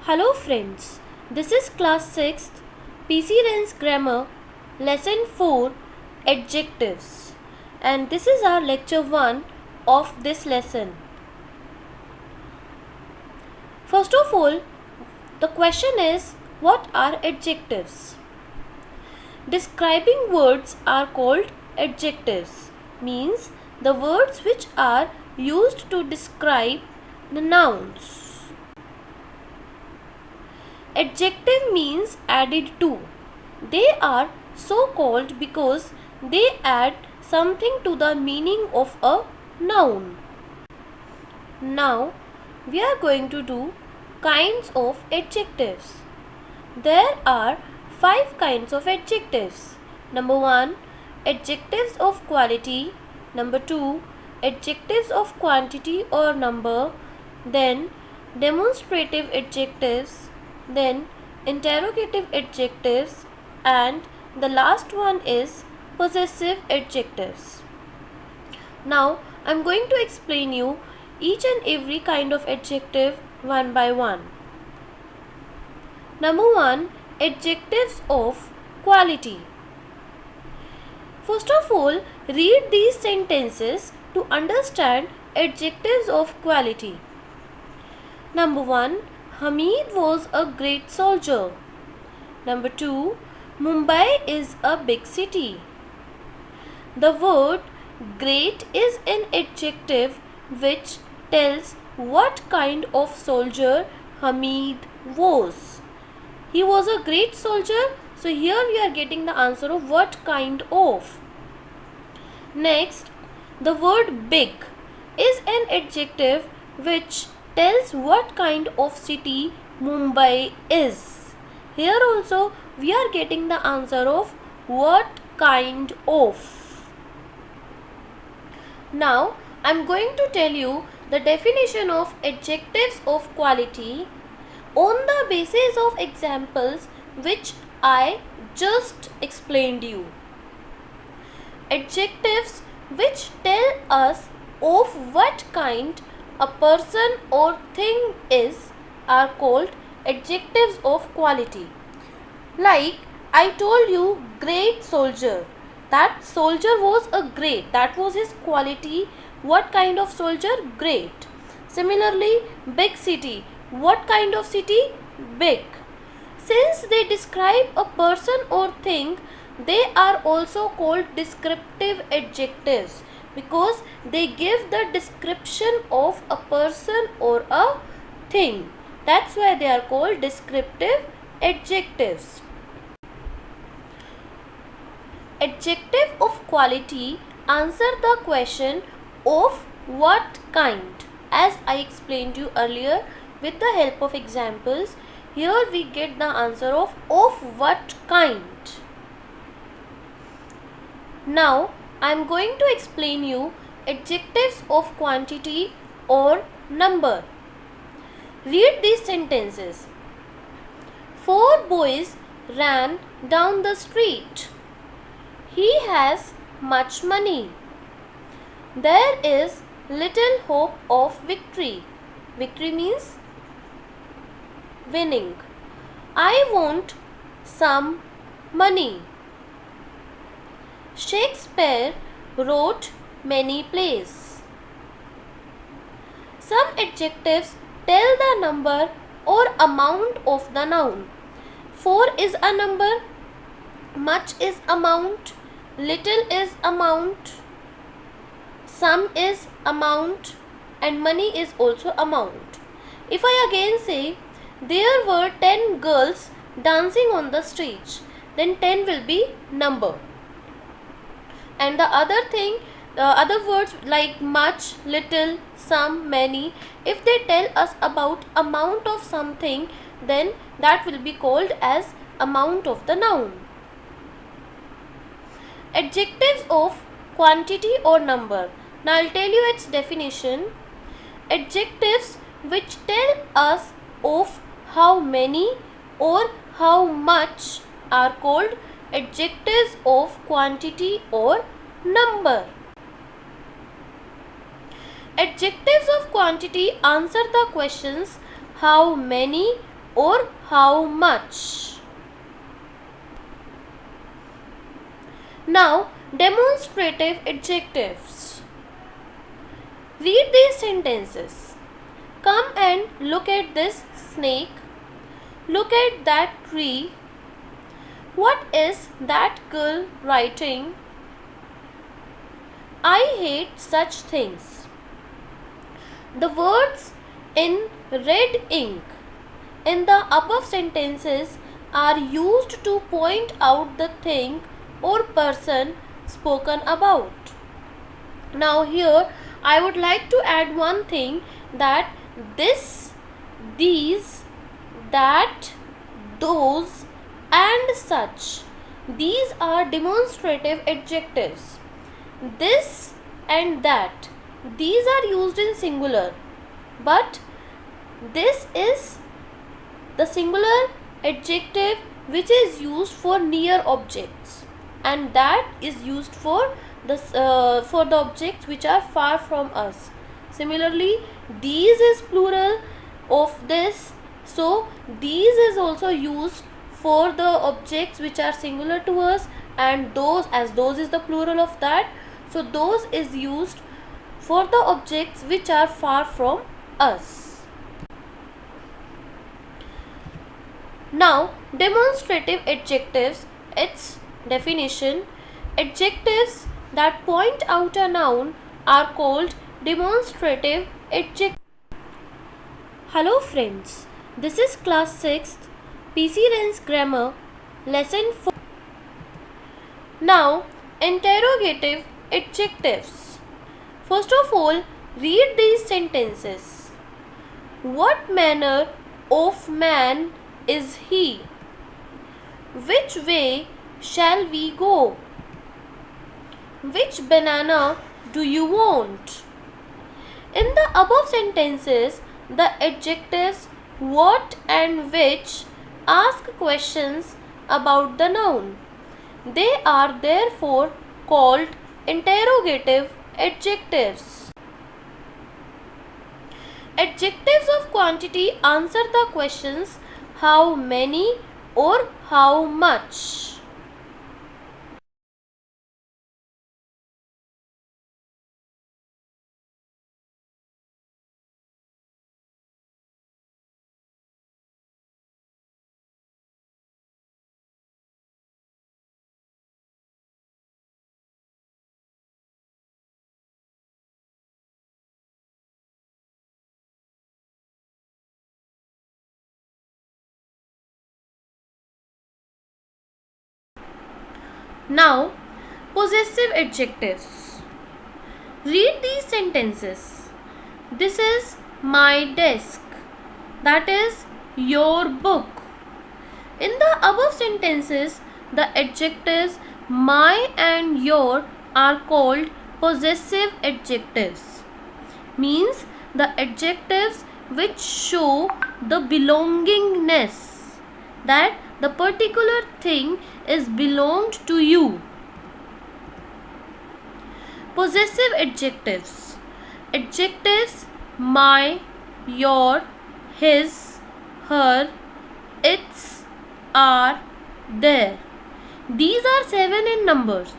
Hello friends, this is Class 6th PC Ren's Grammar Lesson 4 Adjectives, and this is our Lecture 1 of this lesson. First of all, the question is, what are adjectives? Describing words are called adjectives, means the words which are used to describe the nouns. Adjective means added to. They are so called because they add something to the meaning of a noun. Now we are going to do kinds of adjectives. There are 5 kinds of adjectives. Number 1, adjectives of quality. Number 2, adjectives of quantity or number. Then demonstrative adjectives. Then interrogative adjectives, and the last one is possessive adjectives. Now I am going to explain you each and every kind of adjective one by one. Number 1, adjectives of quality. First of all, read these sentences to understand adjectives of quality. Number 1, Hamid was a great soldier. Number 2, Mumbai is a big city. The word great is an adjective which tells what kind of soldier Hamid was. He was a great soldier, so here we are getting the answer of what kind of. Next, the word big is an adjective which tells what kind of city Mumbai is. Here also we are getting the answer of what kind of. Now I am going to tell you the definition of adjectives of quality on the basis of examples which I just explained you. Adjectives which tell us of what kind a person or thing is are called adjectives of quality. Like I told you, great soldier. That soldier was a great. That was his quality. What kind of soldier? Great. Similarly, big city. What kind of city? Big. Since they describe a person or thing, they are also called descriptive adjectives, because they give the description of a person or a thing. That's why they are called descriptive adjectives. Adjective of quality answer the question of what kind. As I explained you earlier with the help of examples, here we get the answer of what kind. Now I am going to explain you adjectives of quantity or number. Read these sentences. 4 boys ran down the street. He has much money. There is little hope of victory. Victory means winning. I want some money. Shakespeare wrote many plays. Some adjectives tell the number or amount of the noun. 4 is a number, much is amount, little is amount, some is amount, and money is also amount. If I again say there were 10 girls dancing on the street, then 10 will be number. And the other words like much, little, some, many, if they tell us about amount of something, then that will be called as amount of the noun. Adjectives of quantity or number. Now I will tell you its definition. Adjectives which tell us of how many or how much are called adjectives of quantity or number. Adjectives of quantity answer the questions how many, or how much. Now, demonstrative adjectives. Read these sentences. Come and look at this snake. Look at that tree. What is that girl writing? I hate such things. The words in red ink in the above sentences are used to point out the thing or person spoken about. Now here I would like to add one thing, that this, these, that, those and such, these are demonstrative adjectives. This and that, these are used in singular, but this is the singular adjective which is used for near objects, and that is used for the objects which are far from us. Similarly, these is plural of this, so these is also used for the objects which are singular to us, and those, as those is the plural of that, so those is used for the objects which are far from us. Now, demonstrative adjectives, its definition: adjectives that point out a noun are called demonstrative adjectives. Hello friends, this is class 6th PC Ren's grammar lesson 4. Now, interrogative adjectives. First of all, read these sentences. What manner of man is he? Which way shall we go? Which banana do you want? In the above sentences, the adjectives what and which ask questions about the noun. They are therefore called interrogative adjectives. Adjectives of quantity answer the questions how many or how much. Now, possessive adjectives. Read these sentences. This is my desk. That is your book. In the above sentences, the adjectives my and your are called possessive adjectives. Means the adjectives which show the belongingness, that the particular thing is belonged to you. Possessive adjectives. Adjectives my, your, his, her, its, are, their. These are 7 in numbers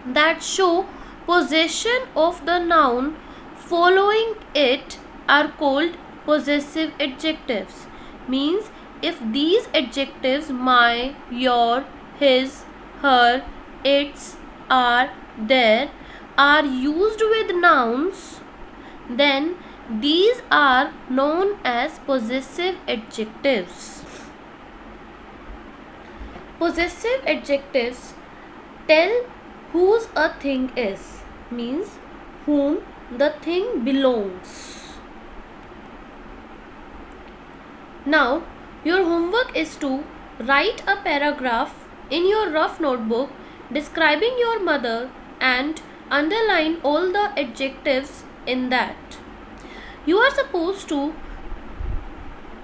that show possession of the noun following it are called possessive adjectives. Means if these adjectives my, your, his, her, its, are, their are used with nouns, then these are known as possessive adjectives. Possessive adjectives tell whose a thing is, means whom the thing belongs. Now, your homework is to write a paragraph in your rough notebook describing your mother and underline all the adjectives in that. You are supposed to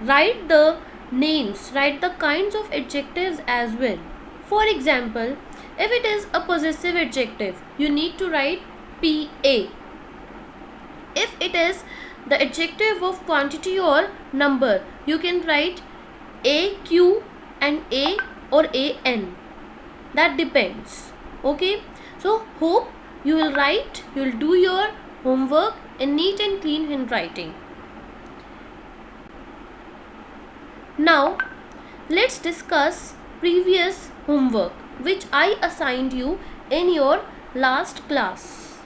write the names, write the kinds of adjectives as well. For example, if it is a possessive adjective, you need to write PA. If it is the adjective of quantity or number. You can write a, q and a or a n. That depends. Okay. So hope you will do your homework in neat and clean handwriting. Now let's discuss previous homework which I assigned you in your last class.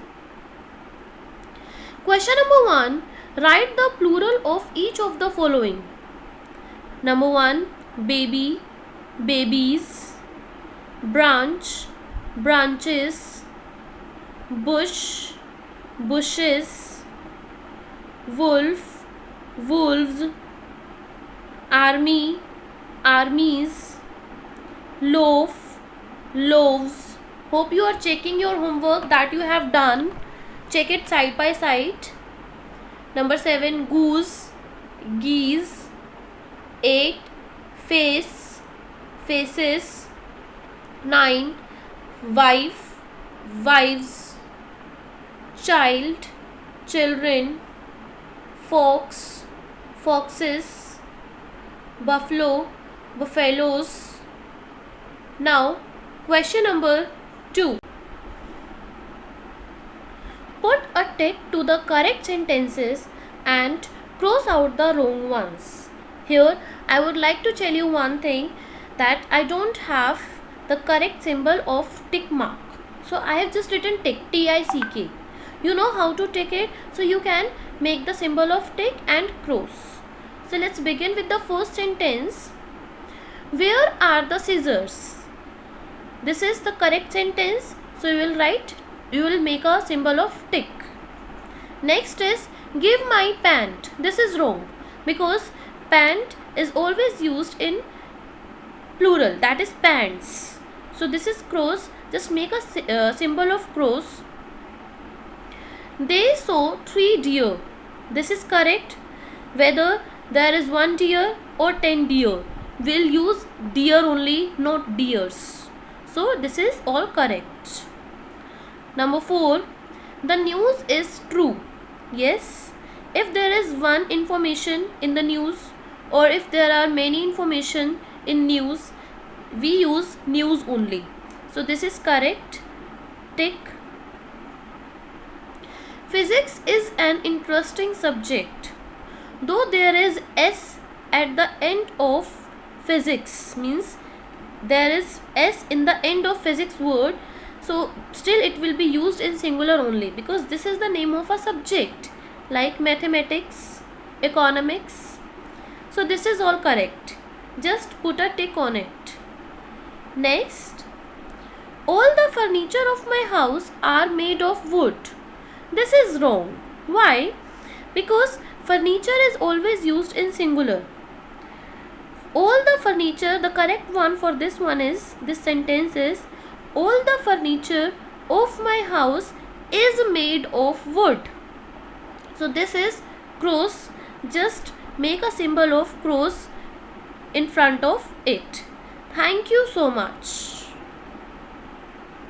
Question number 1. Write the plural of each of the following. Number 1. Baby, babies. Branch, branches. Bush, bushes. Wolf, wolves. Army, armies. Loaf, loaves. Hope you are checking your homework that you have done. Check it side by side. Number 7. Goose, geese. 8. Face, faces. 9. Wife, wives. Child, children. Fox, foxes. Buffalo, buffaloes. Now question number 2. Put a tick to the correct sentences and cross out the wrong ones. Here I would like to tell you one thing, that I don't have the correct symbol of tick mark. So I have just written tick, T-I-C-K. You know how to tick it, so you can make the symbol of tick and cross. So let's begin with the first sentence. Where are the scissors? This is the correct sentence, so you will make a symbol of tick. Next is give my pant. This is wrong because pant is always used in plural, that is pants. So this is cross, just make a symbol of cross. They saw 3 deer. This is correct. Whether there is 1 deer or 10 deer, we'll use deer only, not deers. So this is all correct. Number 4. The news is true. Yes, if there is one information in the news or if there are many information in news, we use news only. So this is correct. Tick. Physics is an interesting subject. Though there is S at the end of physics, means there is S in the end of physics word, so still it will be used in singular only because this is the name of a subject like mathematics, economics. So this is all correct. Just put a tick on it. Next, all the furniture of my house are made of wood. This is wrong. Why? Because furniture is always used in singular. All the furniture, the correct one for this one is, this sentence is, all the furniture of my house is made of wood. So this is cross, just make a symbol of cross in front of it. Thank you so much.